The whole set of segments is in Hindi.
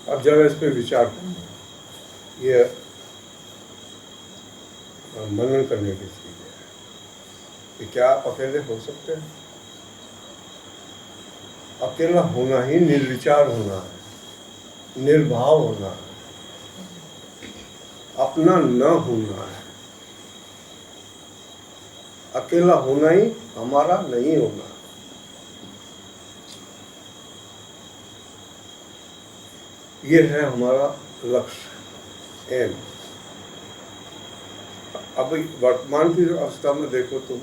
अब जरा इस पर विचार करें, ये मनन करने की चीज़ है कि क्या आप अकेले हो सकते हैं? अकेला होना ही निर्विचार होना है, निर्भाव होना है, अपना न होना है। अकेला होना ही हमारा नहीं होना। ये है हमारा लक्ष्य, एम। अब वर्तमान की अवस्था में देखो, तुम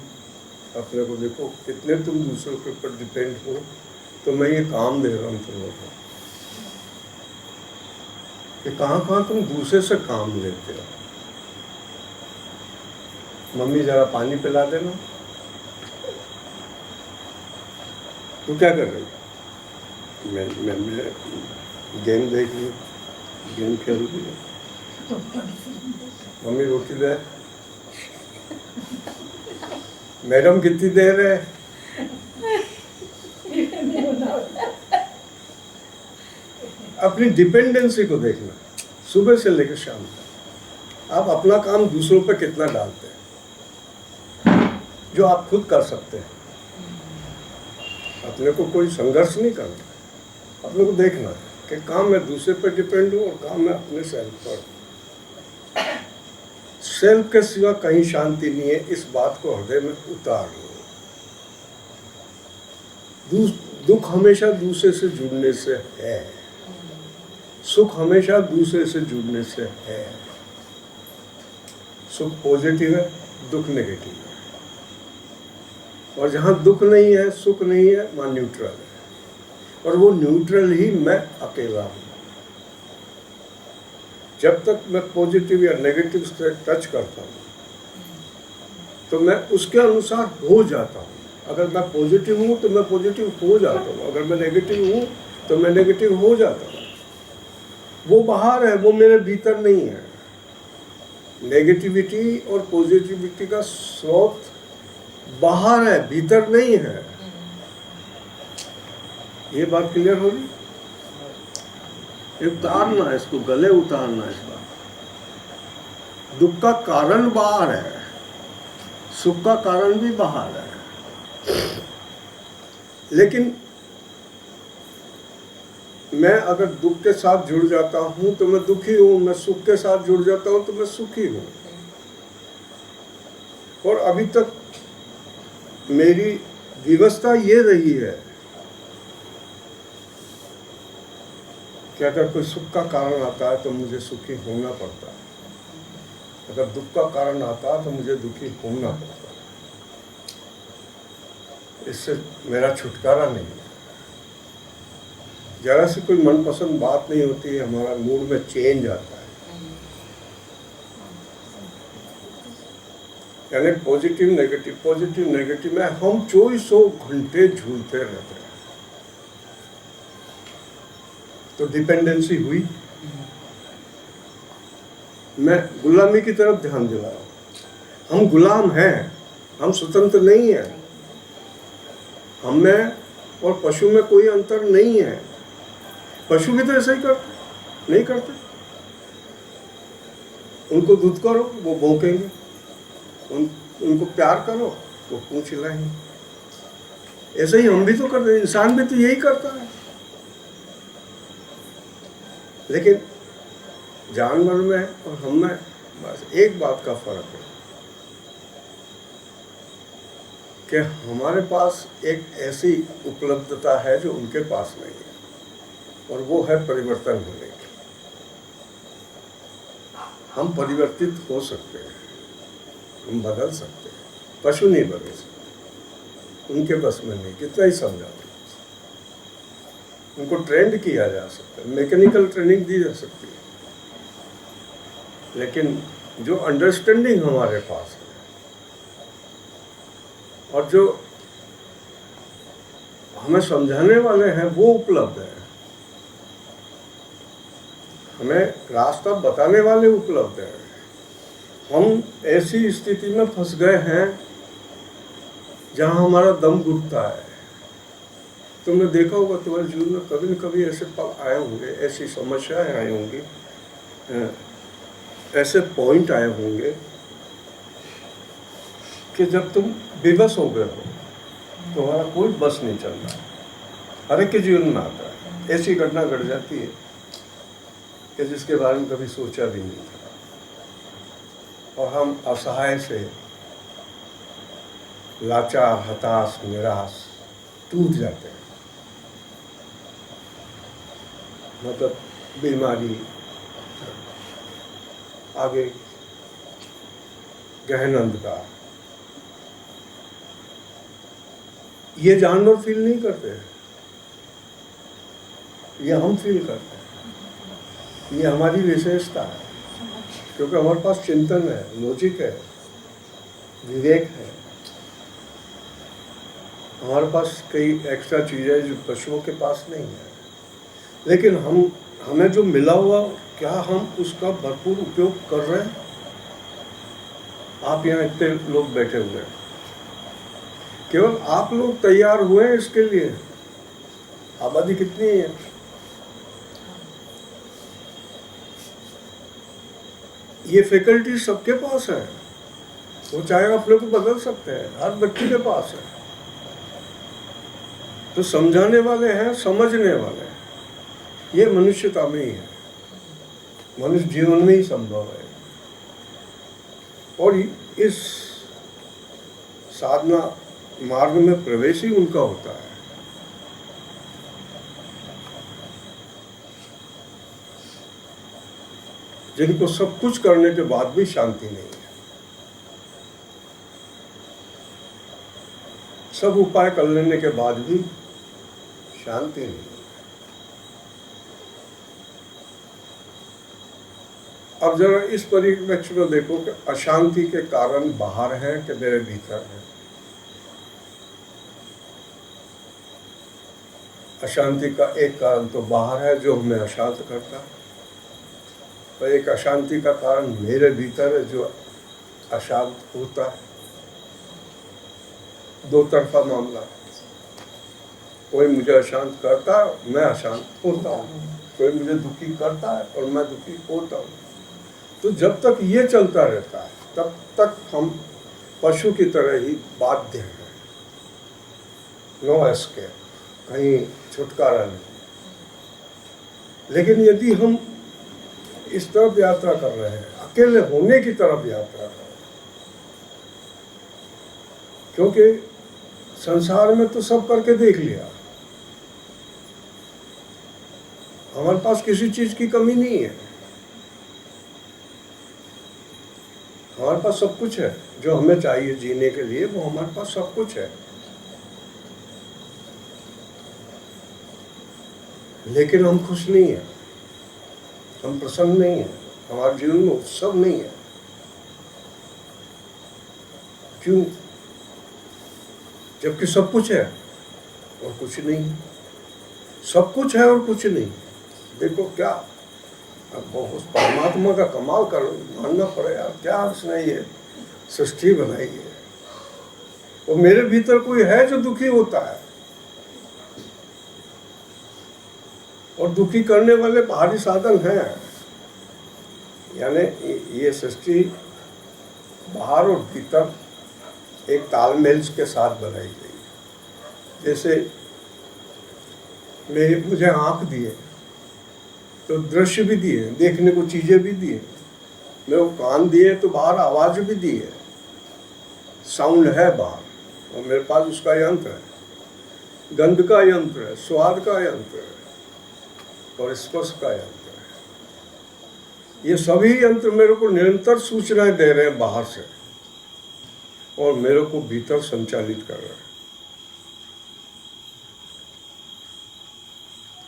अपने को देखो, कितने तुम दूसरों के ऊपर डिपेंड हो। तो मैं ये काम दे रहा हूँ तुम लोगों को कि कहाँ तुम दूसरे से काम लेते हो। मम्मी जरा पानी पिला देना, तू क्या कर रही है? मैं गेम देख रही हूँ, गेम खेल रही हूँ। मम्मी रोटी दे। मैडम कितनी देर है? अपनी डिपेंडेंसी को देखना, सुबह से लेकर शाम तक आप अपना काम दूसरों पर कितना डालते हैं जो आप खुद कर सकते हैं। अपने को कोई संघर्ष नहीं करना, अपने को देखना है कि काम मैं दूसरे पर डिपेंड हूँ और काम मैं अपने सेल्फ पर। सेल्फ के सिवा कहीं शांति नहीं है, इस बात को हृदय में उतार लो। दुख हमेशा दूसरे से जुड़ने से है, सुख हमेशा दूसरे से जुड़ने से है। सुख पॉजिटिव है, दुख नेगेटिव है। और जहाँ दुख नहीं है, सुख नहीं है, वहाँ न्यूट्रल है। और वो न्यूट्रल ही मैं अकेला हूँ। जब तक मैं पॉजिटिव या नेगेटिव से टच करता हूँ तो मैं उसके अनुसार हो जाता हूँ। अगर मैं पॉजिटिव हूँ तो मैं पॉजिटिव हो जाता हूँ, अगर मैं नेगेटिव हूँ तो मैं नेगेटिव हो जाता हूँ। वो बाहर है, वो मेरे भीतर नहीं है। नेगेटिविटी और पॉजिटिविटी का स्रोत बाहर है, भीतर नहीं है। ये बात क्लियर हो रही? उतारना है, इसको गले उतारना है इस बात। दुख का कारण बाहर है, सुख का कारण भी बाहर है। लेकिन मैं अगर दुख के साथ जुड़ जाता हूं तो मैं दुखी हूं, मैं सुख के साथ जुड़ जाता हूं तो मैं सुखी हूं। और अभी तक मेरी व्यवस्था ये रही है कि अगर कोई सुख का कारण आता है तो मुझे सुखी होना पड़ता है, अगर दुख का कारण आता है तो मुझे दुखी होना पड़ता है। इससे मेरा छुटकारा नहीं है। जरा सी कोई मनपसंद बात नहीं होती है, हमारा मूड में चेंज आता है। यानी पॉजिटिव नेगेटिव में हम 24 घंटे झूलते रहते हैं। तो डिपेंडेंसी हुई। मैं गुलामी की तरफ ध्यान दिला रहा हूं। हम गुलाम हैं, हम स्वतंत्र नहीं हैं। हम में और पशु में कोई अंतर नहीं है। पशु भी तो ऐसा ही करते नहीं करते। उनको दूध करो वो भौंकेंगे, उनको प्यार करो वो पूंछ हिलाएंगे। ऐसे ही हम भी तो करते हैं, इंसान भी तो यही करता है। लेकिन जानवर में और हम में बस एक बात का फर्क है कि हमारे पास एक ऐसी उपलब्धता है जो उनके पास नहीं है, और वो है परिवर्तन होने की। हम परिवर्तित हो सकते हैं, हम बदल सकते हैं। पशु नहीं बदल सकते, उनके बस में नहीं। कितना ही समझाओ, उनको ट्रेंड किया जा सकता है, मैकेनिकल ट्रेनिंग दी जा सकती है। लेकिन जो अंडरस्टैंडिंग हमारे पास है और जो हमें समझाने वाले हैं वो उपलब्ध है, हमें रास्ता बताने वाले उपलब्ध हैं। हम ऐसी स्थिति में फंस गए हैं जहां हमारा दम घुटता है। तुमने देखा होगा तुम्हारे जीवन में कभी न कभी ऐसे पल आए होंगे, ऐसी समस्याएं आई होंगी, ऐसे पॉइंट आए होंगे कि जब तुम विवश हो गए हो, तुम्हारा कोई बस नहीं चल रहा। हर एक के जीवन में आता है, ऐसी घटना घट जाती है कि जिसके बारे में कभी सोचा भी नहीं था, और हम असहाय से लाचार, हताश, निराश, टूट जाते हैं। मतलब बीमारी, आगे गहन अंधकार, ये जानवर फील नहीं करते हैं, ये हम फील करते हैं। ये हमारी विशेषता है, क्योंकि हमारे पास चिंतन है, लॉजिक है, विवेक है, हमारे पास कई एक्स्ट्रा चीज़ें जो पशुओं के पास नहीं है। लेकिन हमें जो मिला हुआ, क्या हम उसका भरपूर उपयोग कर रहे हैं? आप यहाँ इतने लोग बैठे हुए हैं, केवल आप लोग तैयार हुए हैं इसके लिए। आबादी कितनी है? ये फैकल्टी सबके पास है, वो चाहे अपने को बदल सकते हैं, हर व्यक्ति के पास है। तो समझाने वाले हैं, समझने वाले हैं, ये मनुष्यता में ही है, मनुष्य जीवन में ही संभव है। और इस साधना मार्ग में प्रवेश ही उनका होता है। जिनको सब कुछ करने के बाद भी शांति नहीं है, सब उपाय कर लेने के बाद भी शांति नहीं है। अब जरा इस परिप्रेक्ष्य में देखो कि अशांति के कारण बाहर है कि मेरे भीतर है। अशांति का एक कारण तो बाहर है जो हमें अशांत करता है, और एक अशांति का कारण मेरे भीतर है जो अशांत होता है। दो तरफा मामला है, कोई मुझे अशांत करता है, मैं अशांत होता हूँ, कोई मुझे दुखी करता है और मैं दुखी होता हूँ। तो जब तक ये चलता रहता है तब तक हम पशु की तरह ही बाध्य हैं, नो एस्केप, कहीं छुटकारा नहीं। लेकिन यदि हम इस तरफ यात्रा कर रहे हैं, अकेले होने की तरफ यात्रा कर रहे हैं, क्योंकि संसार में तो सब करके देख लिया, हमारे पास किसी चीज की कमी नहीं है, हमारे पास सब कुछ है जो हमें चाहिए जीने के लिए, वो हमारे पास सब कुछ है। लेकिन हम खुश नहीं हैं, हम प्रसन्न नहीं हैं, हमारे जीवन में उत्सव नहीं है। क्यों? जबकि सब कुछ है और कुछ नहीं, सब कुछ है और कुछ नहीं। देखो क्या, अब उस परमात्मा का कमाल कर मानना पड़ेगा, क्या उसने ये सृष्टि बनाई है। और मेरे भीतर कोई है जो दुखी होता है, और दुखी करने वाले बाहरी साधन हैं। यानी ये सृष्टि बाहर और भीतर एक तालमेल के साथ बनाई गई। जैसे मुझे आँख दिए तो दृश्य भी दिए, देखने को चीजें भी दिए। मेरे को कान दिए तो बाहर आवाज भी दी है, साउंड है बाहर, और मेरे पास उसका यंत्र है, गंध का यंत्र है, स्वाद का यंत्र है और स्पर्श का यंत्र है। ये सभी यंत्र मेरे को निरंतर सूचनाएं दे रहे हैं बाहर से, और मेरे को भीतर संचालित कर रहे हैं।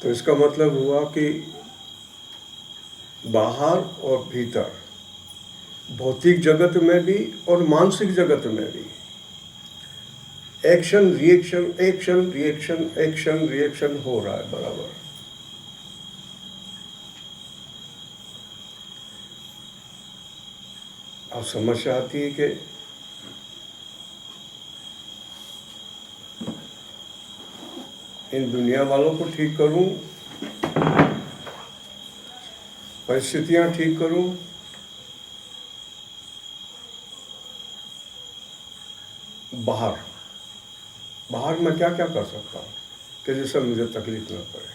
तो इसका मतलब हुआ कि बाहर और भीतर, भौतिक जगत में भी और मानसिक जगत में भी action reaction, action reaction, action reaction हो रहा है बराबर। अब समस्या आती है कि इन दुनिया वालों को ठीक करूं, परिस्थितियां ठीक करूं, बाहर मैं क्या क्या कर सकता हूं कि जिससे मुझे तकलीफ न पड़े।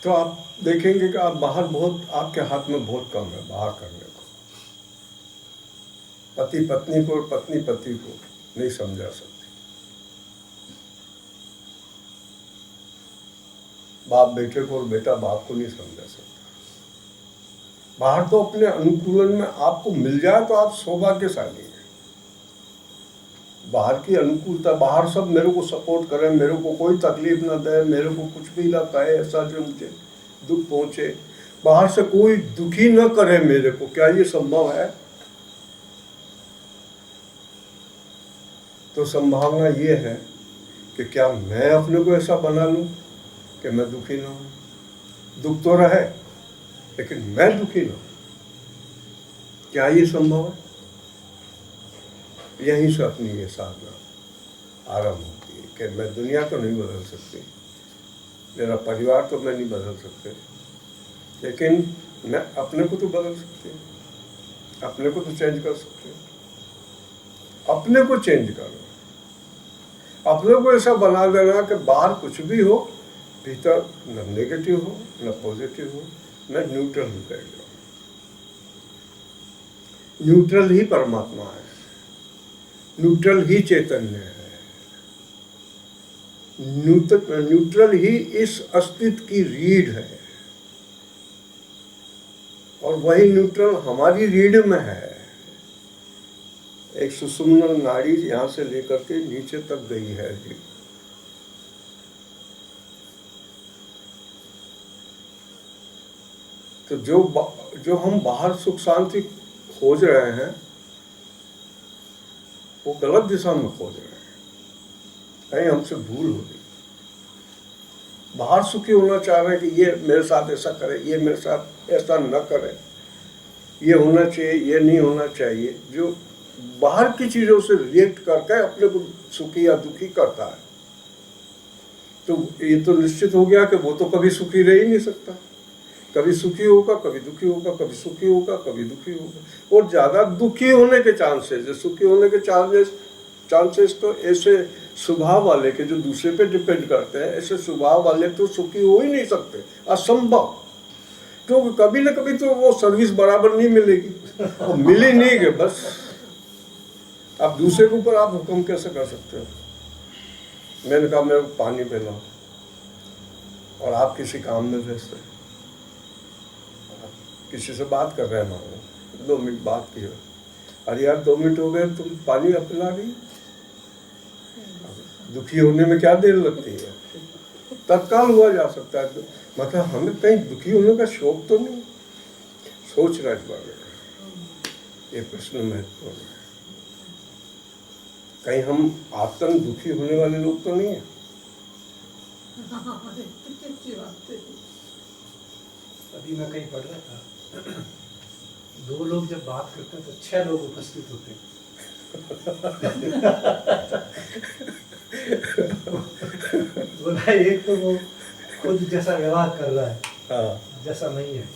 तो आप देखेंगे कि आप बाहर बहुत, आपके हाथ में बहुत कम है बाहर करने को। पति पत्नी को और पत्नी पति को नहीं समझा सकती, बाप बेटे को और बेटा बाप को नहीं समझा सकता। बाहर तो अपने अनुकूलन में आपको मिल जाए तो आप सौभाग्यशाली हैं। बाहर की अनुकूलता, बाहर सब मेरे को सपोर्ट करें, मेरे को कोई तकलीफ ना दे, मेरे को कुछ भी ना कहे ऐसा जो मुझे दुख पहुंचे, बाहर से कोई दुखी न करे मेरे को, क्या ये संभव है? तो संभावना ये है कि क्या मैं अपने को ऐसा बना लूं कि मैं दुखी ना हूं। दुख तो रहे लेकिन मैं दुखी ना हूं। क्या ये संभव है? यहीं से अपनी ये साधना आरंभ होती है कि मैं दुनिया तो नहीं बदल सकती, मेरा परिवार तो मैं नहीं बदल सकते, लेकिन मैं अपने को तो बदल सकती हूँ, अपने को तो चेंज कर सकते हैं। अपने को चेंज करो, अपने को ऐसा बना देना कि बाहर कुछ भी हो, भीतर न नेगेटिव हो न पॉजिटिव हो, मैं न्यूट्रल हो कर जाऊँ। न्यूट्रल ही परमात्मा है, न्यूट्रल ही चैतन्य है, न्यूट्रल ही इस अस्तित्व की रीढ़ है, और वही न्यूट्रल हमारी रीढ़ में है। एक सुषुम्ना नाड़ी यहाँ से लेकर के नीचे तक गई है रीढ़। तो जो हम बाहर सुख शांति खोज रहे हैं वो गलत दिशा में खोज रहे हैं, कहीं हमसे भूल हो गई। बाहर सुखी होना चाह रहे हैं कि ये मेरे साथ ऐसा करे, ये मेरे साथ ऐसा न करे, ये होना चाहिए, ये नहीं होना चाहिए। जो बाहर की चीज़ों से रिएक्ट करके अपने को सुखी या दुखी करता है, तो ये तो निश्चित हो गया कि वो तो कभी सुखी रह ही नहीं सकता। कभी सुखी होगा, कभी दुखी होगा, कभी सुखी होगा, कभी दुखी होगा। और ज़्यादा दुखी होने के चांसेस, सुखी होने के चांसेस तो ऐसे स्वभाव वाले के जो दूसरे पे डिपेंड करते हैं, ऐसे स्वभाव वाले तो सुखी हो ही नहीं सकते, असंभव। क्योंकि कभी ना कभी तो वो सर्विस बराबर नहीं मिलेगी, वो मिली नहीं गई बस। अब दूसरे के ऊपर आप हुक्म कैसे कर सकते हो? मैंने कहा मेरे को पानी पिलाओ, और आप किसी काम में व्यस्त हैं, किसी से बात कर रहे हैं, मानो 2 मिनट बात की हो, अरे यार 2 मिनट हो गए, तुम पानी पिला रही। दुखी होने में क्या देर लगती है, तत्काल हुआ जा सकता है। मतलब हमें कहीं दुखी होने का शौक तो नहीं, सोचना इस बारे में, ये प्रश्न महत्वपूर्ण है। कहीं हम आत्म दुखी होने वाले लोग तो नहीं है? अभी मैं कहीं पढ़ रहा था, 2 लोग जब बात करते हैं तो 6 लोग उपस्थित होते हैं। बोला एक तो वो खुद जैसा व्यवहार कर रहा है, हाँ। जैसा नहीं है,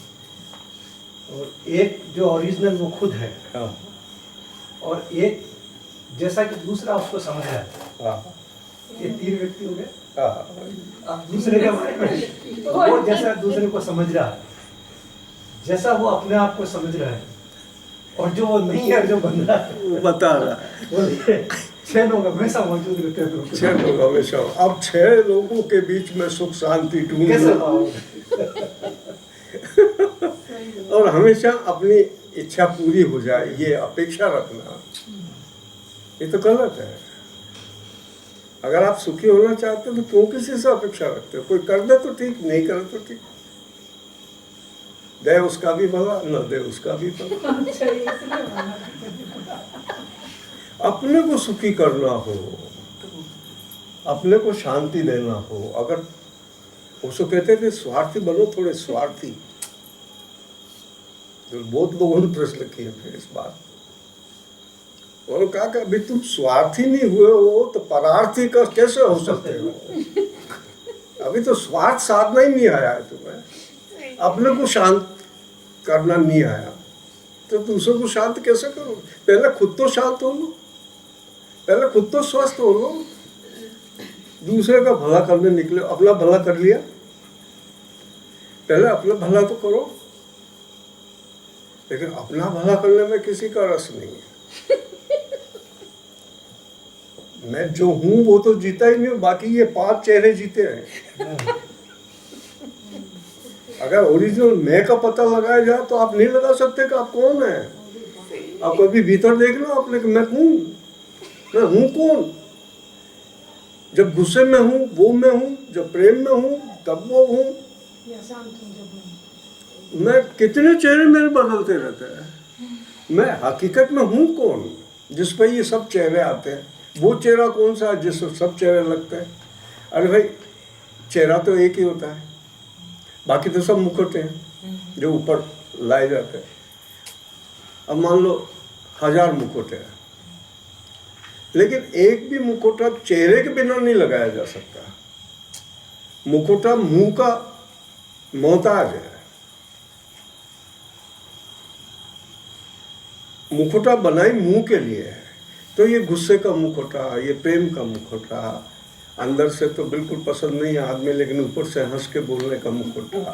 और एक जो ओरिजिनल वो खुद है, हाँ। और एक जैसा कि दूसरा उसको समझ रहा है। हाँ। ये 3 व्यक्ति हो गए। हाँ। दूसरे के बारे में वो जैसा दूसरे को समझ रहा है, जैसा वो अपने आप को समझ रहा है, और जो वो नहीं है, जो बन रहा है वो बता रहा है। 6 लोग हमेशा मौजूद रहते हैं। 6 लोग हमेशा। अब 6 लोगों के बीच में सुख शांति कैसे और हमेशा अपनी इच्छा पूरी हो जाए, ये अपेक्षा रखना, ये तो गलत है। अगर आप सुखी होना चाहते हो तो क्यों किसी से अपेक्षा रखते हो? कोई कर दे तो ठीक, नहीं करे तो ठीक। दे उसका भी भला, न दे उसका भी भला। अपने को सुखी करना हो, अपने को शांति देना हो। अगर उसको कहते थे स्वार्थी बनो, थोड़े स्वार्थी। तो बहुत लोगों ने प्रश्न किए थे इस बात। उन्होंने कहा कि अभी तुम स्वार्थी नहीं हुए हो तो परार्थी का कैसे हो सकते हो? अभी तो स्वार्थ साधना ही नहीं आया है तुम्हें, अपने को शांत करना नहीं आया, तो दूसरों को शांत कैसे करो? पहले खुद तो शांत हो लो, पहले खुद तो स्वस्थ हो लो, दूसरे का भला करने निकले। अपना भला कर लिया, पहले अपना भला तो करो, लेकिन अपना भला करने में किसी का रस नहीं है। मैं जो हूं वो तो जीता ही नहीं हूं, बाकी ये 5 चेहरे जीते हैं। अगर ओरिजिनल मैं का पता लगाया जाए तो आप नहीं लगा सकते कि आप कौन है। आप कभी भीतर देख लो अपने, मैं हूं कौन? जब गुस्से में हूं वो मैं हूं, जब प्रेम में हूं तब वो हूं। मैं कितने चेहरे मेरे बदलते रहते हैं। मैं हकीकत में हूं कौन जिस पर ये सब चेहरे आते हैं? वो चेहरा कौन सा है जिस पर सब चेहरे लगते हैं? अरे भाई, चेहरा तो एक ही होता है, बाकी तो सब मुकुट हैं जो ऊपर लाए जाते हैं। अब मान लो 1000 मुकुट है, लेकिन एक भी मुकुटा चेहरे के बिना नहीं लगाया जा सकता। मुकुटा मुंह का मोहताज है। मुकुटा बनाई मुंह के लिए है, तो ये गुस्से का मुखौटा, ये प्रेम का मुखौटा, अंदर से तो बिल्कुल पसंद नहीं है आदमी, लेकिन ऊपर से हंस के बोलने का मुखौटा।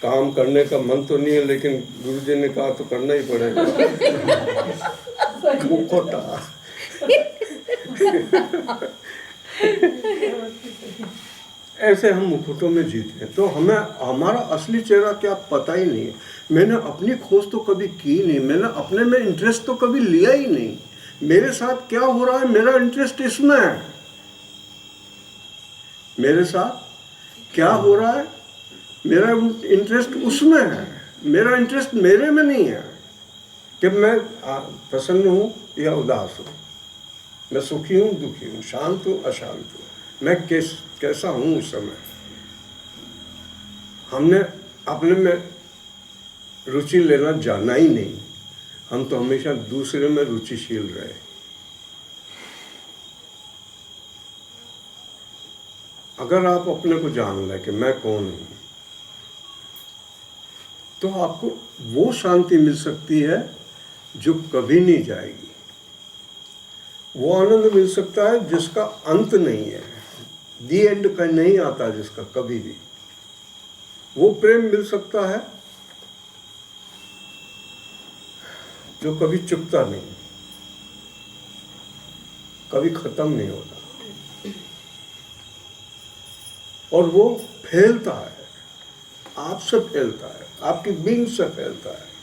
काम करने का मन तो नहीं है, लेकिन गुरुजी ने कहा तो करना ही पड़ेगा। मुखौटा। ऐसे हम मुकुटों में जीते हैं, तो हमें हमारा असली चेहरा क्या पता ही नहीं है। मैंने अपनी खोज तो कभी की नहीं, मैंने अपने में इंटरेस्ट तो कभी लिया ही नहीं। मेरे साथ क्या हो रहा है, मेरा इंटरेस्ट इसमें है। मेरे साथ क्या हो रहा है, मेरा इंटरेस्ट उसमें है। मेरा इंटरेस्ट मेरे में नहीं है कि मैं प्रसन्न हूँ या उदास हूँ, मैं सुखी हूँ दुखी हूँ, शांत हूँ अशांत हूँ, मैं कैसा हूँ उस समय। हमने अपने में रुचि लेना जाना ही नहीं, हम तो हमेशा दूसरे में रुचिशील रहे। अगर आप अपने को जान लें कि मैं कौन हूँ, तो आपको वो शांति मिल सकती है जो कभी नहीं जाएगी। वो आनंद मिल सकता है जिसका अंत नहीं है, दी एंड का नहीं आता जिसका कभी भी। वो प्रेम मिल सकता है जो कभी चुकता नहीं, कभी खत्म नहीं होता, और वो फैलता है, आपसे फैलता है, आपकी बीइंग से फैलता है।